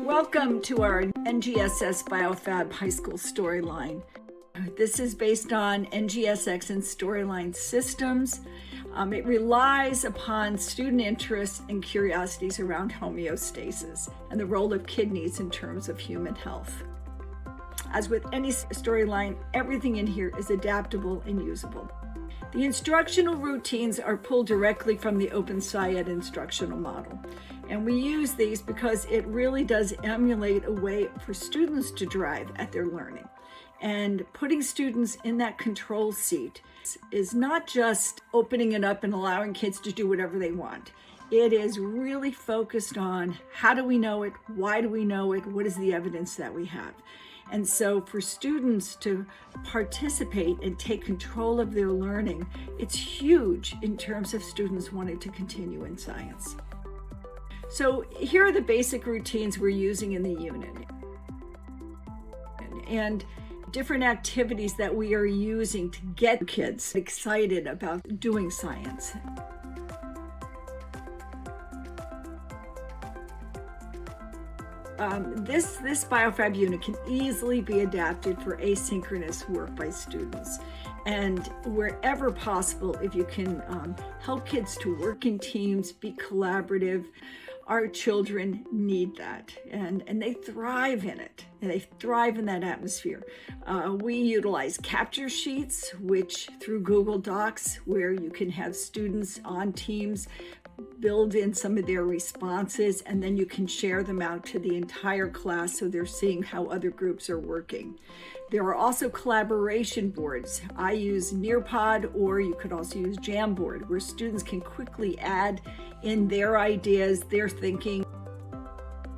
Welcome to our NGSS BioFab High School Storyline. This is based on NGSX and Storyline systems. It relies upon student interests and curiosities around homeostasis and the role of kidneys in terms of human health. As with any storyline, everything in here is adaptable and usable. The instructional routines are pulled directly from the Open SciEd instructional model. And we use these because it really does emulate a way for students to drive at their learning. And putting students in that control seat is not just opening it up and allowing kids to do whatever they want. It is really focused on how do we know it, why do we know it, what is the evidence that we have. And so for students to participate and take control of their learning, it's huge in terms of students wanting to continue in science. So here are the basic routines we're using in the unit and different activities that we are using to get kids excited about doing science. This BioFab unit can easily be adapted for asynchronous work by students. And wherever possible, if you can help kids to work in teams, be collaborative, our children need that, and they thrive in it, and they thrive in that atmosphere. We utilize capture sheets, which through Google Docs, where you can have students on teams build in some of their responses, and then you can share them out to the entire class so they're seeing how other groups are working. There are also collaboration boards. I use Nearpod, or you could also use Jamboard, where students can quickly add in their ideas, their thinking.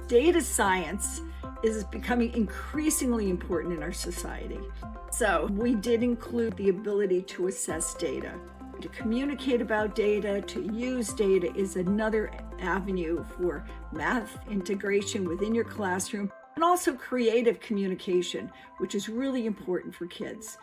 Data science is becoming increasingly important in our society. So we did include the ability to assess data. To communicate about data, to use data is another avenue for math integration within your classroom, and also creative communication, which is really important for kids.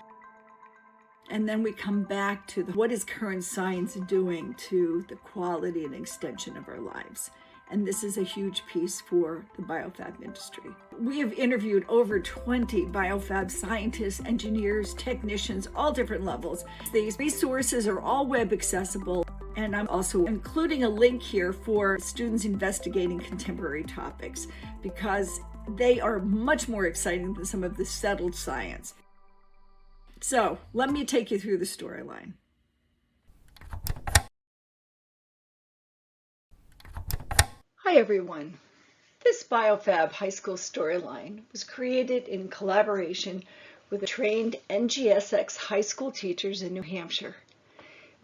And then we come back to what is current science doing to the quality and extension of our lives. And this is a huge piece for the biofab industry. We have interviewed over 20 biofab scientists, engineers, technicians, all different levels. These resources are all web accessible, and I'm also including a link here for students investigating contemporary topics because they are much more exciting than some of the settled science. So let me take you through the storyline. Hi everyone. This BioFab High School Storyline was created in collaboration with trained NGSX high school teachers in New Hampshire.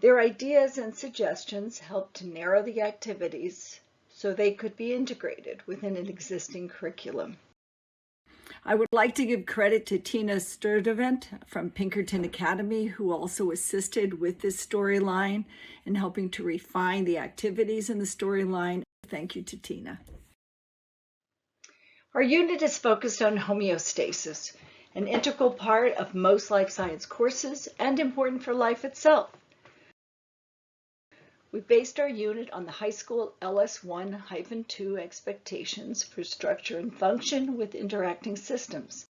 Their ideas and suggestions helped to narrow the activities so they could be integrated within an existing curriculum. I would like to give credit to Tina Sturdivant from Pinkerton Academy, who also assisted with this storyline and helping to refine the activities in the storyline. Thank you to Tina. Our unit is focused on homeostasis, an integral part of most life science courses and important for life itself. We based our unit on the high school LS1-2 expectations for structure and function with interacting systems.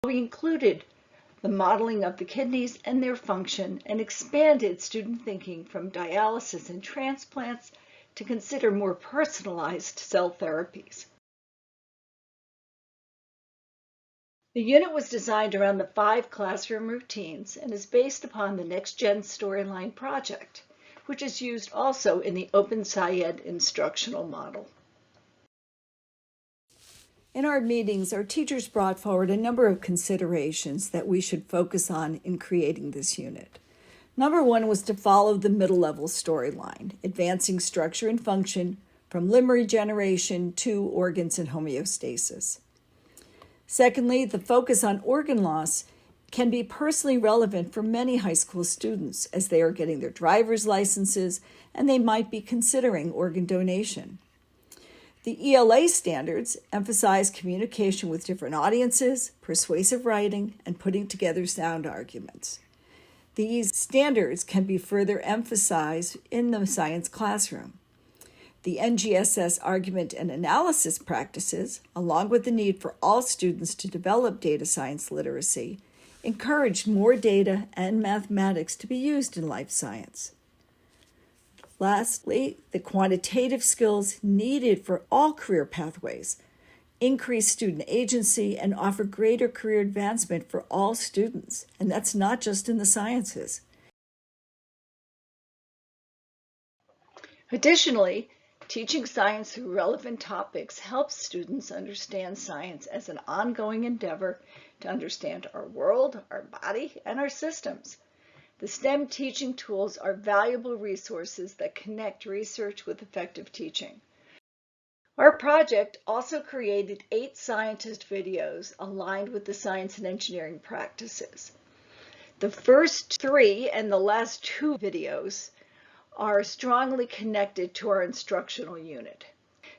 We included the modeling of the kidneys and their function and expanded student thinking from dialysis and transplants to consider more personalized cell therapies. The unit was designed around the 5 classroom routines and is based upon the Next Gen Storyline project, which is used also in the Open SciEd instructional model. In our meetings, our teachers brought forward a number of considerations that we should focus on in creating this unit. Number 1 was to follow the middle level storyline, advancing structure and function from limb regeneration to organs and homeostasis. Secondly, the focus on organ loss can be personally relevant for many high school students as they are getting their driver's licenses and they might be considering organ donation. The ELA standards emphasize communication with different audiences, persuasive writing, and putting together sound arguments. These standards can be further emphasized in the science classroom. The NGSS argument and analysis practices, along with the need for all students to develop data science literacy, encourage more data and mathematics to be used in life science. Lastly, the quantitative skills needed for all career pathways increase student agency and offer greater career advancement for all students, and that's not just in the sciences. Additionally, teaching science through relevant topics helps students understand science as an ongoing endeavor to understand our world, our body, and our systems. The STEM teaching tools are valuable resources that connect research with effective teaching. Our project also created 8 scientist videos aligned with the science and engineering practices. The first 3 and the last 2 videos are strongly connected to our instructional unit.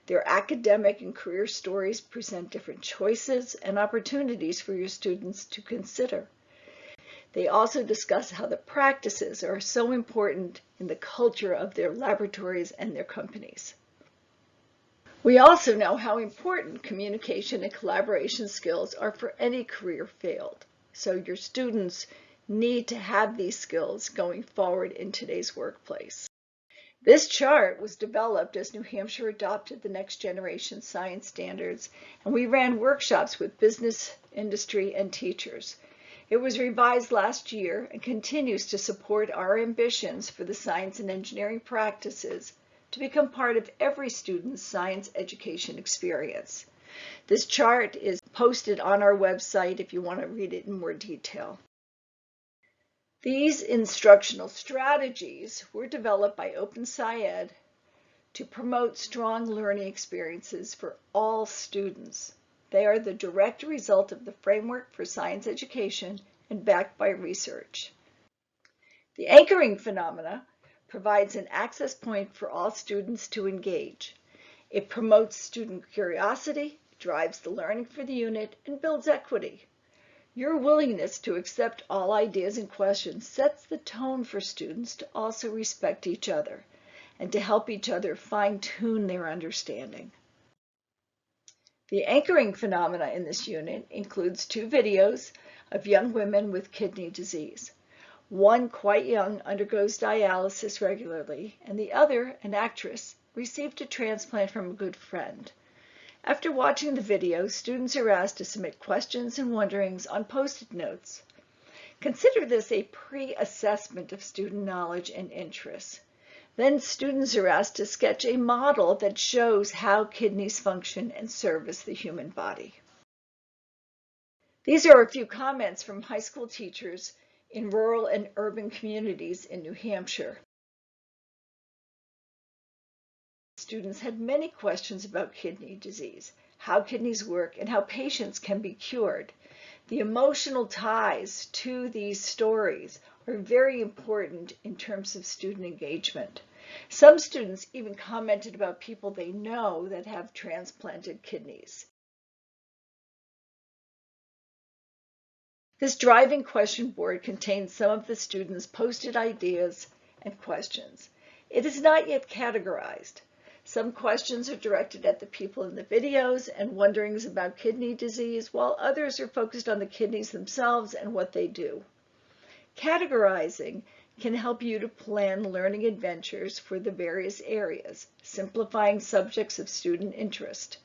Their academic and career stories present different choices and opportunities for your students to consider. They also discuss how the practices are so important in the culture of their laboratories and their companies. We also know how important communication and collaboration skills are for any career field. So your students need to have these skills going forward in today's workplace. This chart was developed as New Hampshire adopted the next generation science standards, and we ran workshops with business, industry, and teachers. It was revised last year and continues to support our ambitions for the science and engineering practices to become part of every student's science education experience. This chart is posted on our website if you want to read it in more detail. These instructional strategies were developed by OpenSciEd to promote strong learning experiences for all students. They are the direct result of the framework for science education and backed by research. The anchoring phenomena provides an access point for all students to engage. It promotes student curiosity, drives the learning for the unit, and builds equity. Your willingness to accept all ideas and questions sets the tone for students to also respect each other and to help each other fine-tune their understanding. The anchoring phenomena in this unit includes 2 videos of young women with kidney disease. One, quite young, undergoes dialysis regularly, and the other, an actress, received a transplant from a good friend. After watching the video, students are asked to submit questions and wonderings on Post-it notes. Consider this a pre-assessment of student knowledge and interests. Then students are asked to sketch a model that shows how kidneys function and service the human body. These are a few comments from high school teachers in rural and urban communities in New Hampshire. Students had many questions about kidney disease, how kidneys work, and how patients can be cured. The emotional ties to these stories are very important in terms of student engagement. Some students even commented about people they know that have transplanted kidneys. This driving question board contains some of the students' posted ideas and questions. It is not yet categorized. Some questions are directed at the people in the videos and wonderings about kidney disease, while others are focused on the kidneys themselves and what they do. Categorizing can help you to plan learning adventures for the various areas, simplifying subjects of student interest.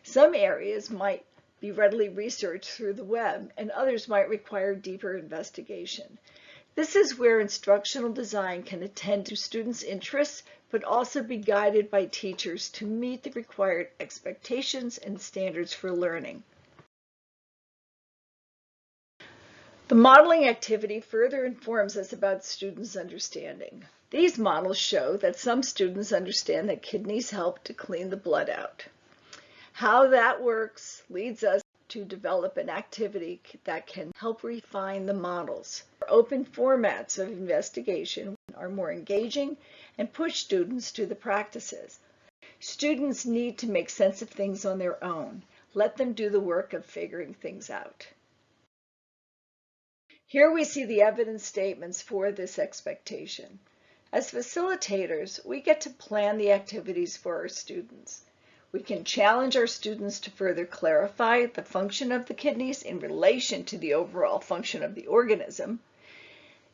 Some areas might be readily researched through the web, and others might require deeper investigation. This is where instructional design can attend to students' interests, but also be guided by teachers to meet the required expectations and standards for learning. The modeling activity further informs us about students' understanding. These models show that some students understand that kidneys help to clean the blood out. How that works leads us to develop an activity that can help refine the models. Open formats of investigation are more engaging and push students to the practices. Students need to make sense of things on their own. Let them do the work of figuring things out. Here we see the evidence statements for this expectation. As facilitators, we get to plan the activities for our students. We can challenge our students to further clarify the function of the kidneys in relation to the overall function of the organism.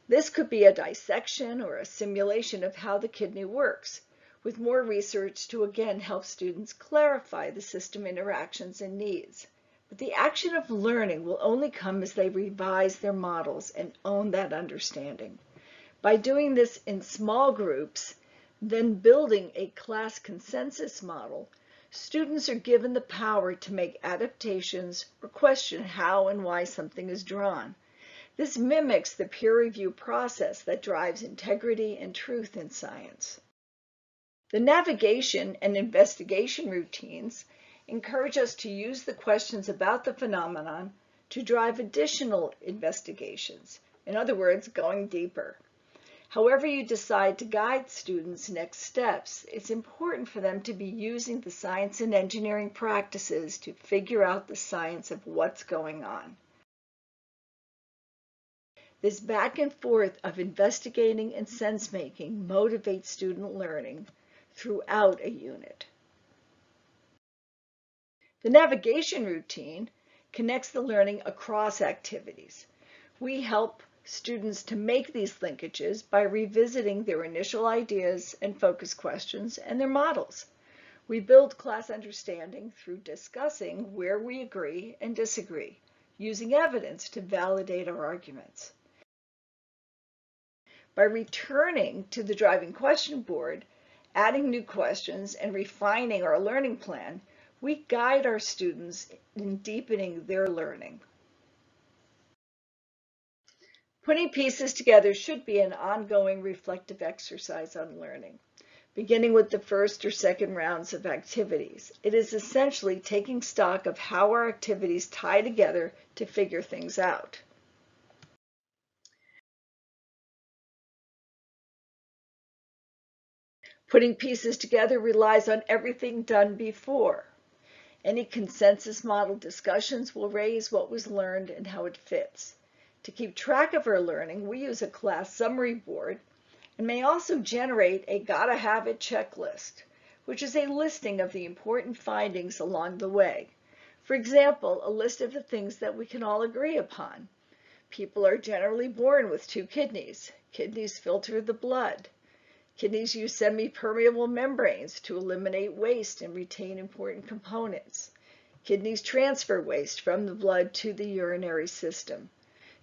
This could be a dissection or a simulation of how the kidney works, with more research to again help students clarify the system interactions and needs. But the action of learning will only come as they revise their models and own that understanding. By doing this in small groups, then building a class consensus model, students are given the power to make adaptations or question how and why something is drawn. This mimics the peer review process that drives integrity and truth in science. The navigation and investigation routines encourage us to use the questions about the phenomenon to drive additional investigations. In other words, going deeper. However you decide to guide students' next steps, it's important for them to be using the science and engineering practices to figure out the science of what's going on. This back and forth of investigating and sense-making motivates student learning throughout a unit. The navigation routine connects the learning across activities. We help students to make these linkages by revisiting their initial ideas and focus questions and their models. We build class understanding through discussing where we agree and disagree, using evidence to validate our arguments. By returning to the driving question board, adding new questions, and refining our learning plan, we guide our students in deepening their learning. Putting pieces together should be an ongoing reflective exercise on learning. Beginning with the first or second rounds of activities, it is essentially taking stock of how our activities tie together to figure things out. Putting pieces together relies on everything done before. Any consensus model discussions will raise what was learned and how it fits. To keep track of our learning, we use a class summary board and may also generate a gotta have it checklist, which is a listing of the important findings along the way. For example, a list of the things that we can all agree upon. People are generally born with 2 kidneys. Kidneys filter the blood. Kidneys use semi-permeable membranes to eliminate waste and retain important components. Kidneys transfer waste from the blood to the urinary system.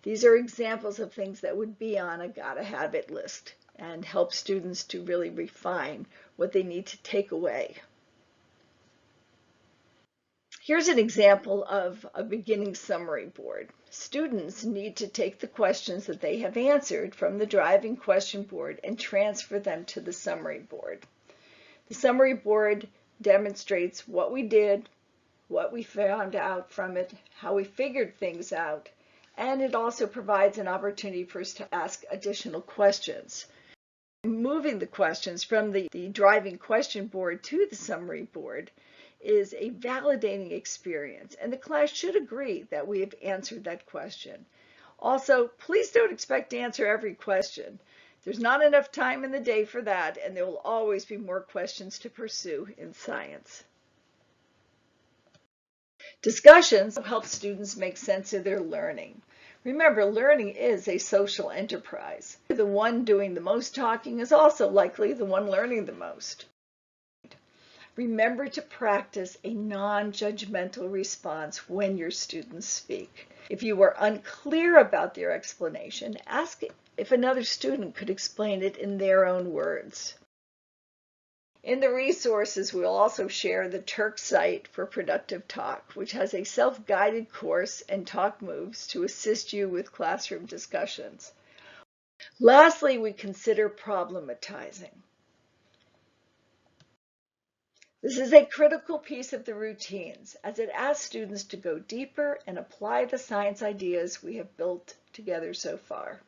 These are examples of things that would be on a gotta have it list and help students to really refine what they need to take away. Here's an example of a beginning summary board. Students need to take the questions that they have answered from the driving question board and transfer them to the summary board. The summary board demonstrates what we did, what we found out from it, how we figured things out, and it also provides an opportunity for us to ask additional questions. Moving the questions from the driving question board to the summary board is a validating experience, and the class should agree that we have answered that question. Also, please don't expect to answer every question. There's not enough time in the day for that, and there will always be more questions to pursue in science. Discussions help students make sense of their learning. Remember, learning is a social enterprise. The one doing the most talking is also likely the one learning the most. Remember to practice a non-judgmental response when your students speak. If you are unclear about their explanation, ask if another student could explain it in their own words. In the resources, we'll also share the Turk site for productive talk, which has a self-guided course and talk moves to assist you with classroom discussions. Lastly, we consider problematizing. This is a critical piece of the routines, as it asks students to go deeper and apply the science ideas we have built together so far.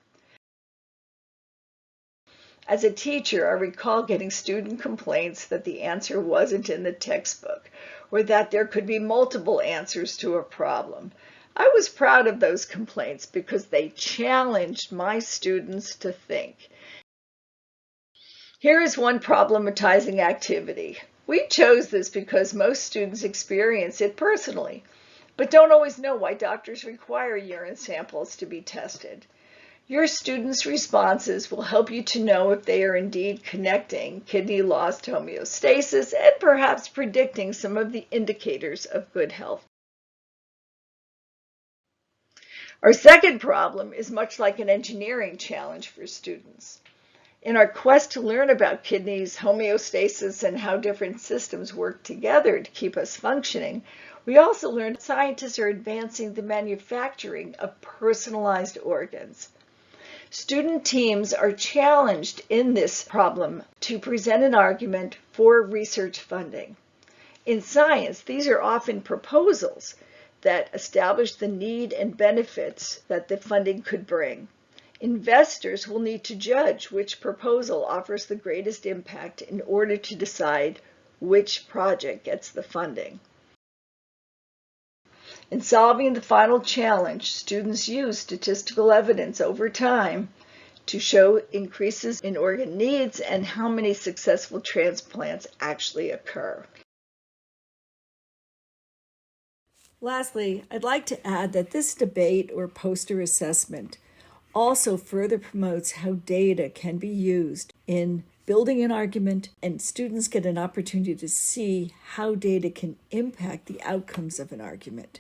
As a teacher, I recall getting student complaints that the answer wasn't in the textbook, or that there could be multiple answers to a problem. I was proud of those complaints because they challenged my students to think. Here is one problematizing activity. We chose this because most students experience it personally, but don't always know why doctors require urine samples to be tested. Your students' responses will help you to know if they are indeed connecting kidney loss to homeostasis and perhaps predicting some of the indicators of good health. Our second problem is much like an engineering challenge for students. In our quest to learn about kidneys, homeostasis, and how different systems work together to keep us functioning, we also learned scientists are advancing the manufacturing of personalized organs. Student teams are challenged in this problem to present an argument for research funding. In science, these are often proposals that establish the need and benefits that the funding could bring. Investors will need to judge which proposal offers the greatest impact in order to decide which project gets the funding. In solving the final challenge, students use statistical evidence over time to show increases in organ needs and how many successful transplants actually occur. Lastly, I'd like to add that this debate or poster assessment also further promotes how data can be used in building an argument, and students get an opportunity to see how data can impact the outcomes of an argument.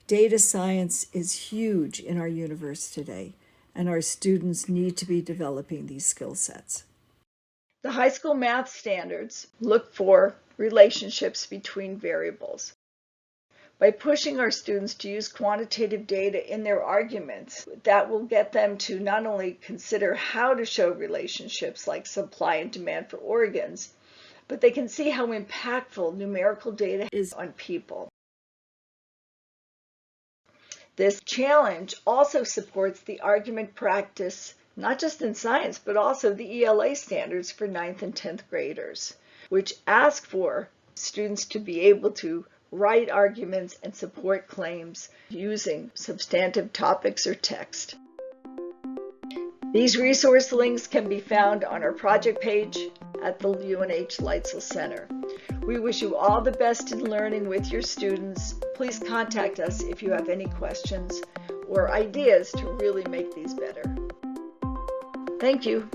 Data science is huge in our universe today, and our students need to be developing these skill sets. The high school math standards look for relationships between variables. By pushing our students to use quantitative data in their arguments, that will get them to not only consider how to show relationships like supply and demand for organs, but they can see how impactful numerical data is on people. This challenge also supports the argument practice, not just in science, but also the ELA standards for 9th and 10th graders, which ask for students to be able to write arguments and support claims using substantive topics or text. These resource links can be found on our project page at the UNH Leitzel Center. We wish you all the best in learning with your students. Please contact us if you have any questions or ideas to really make these better. Thank you.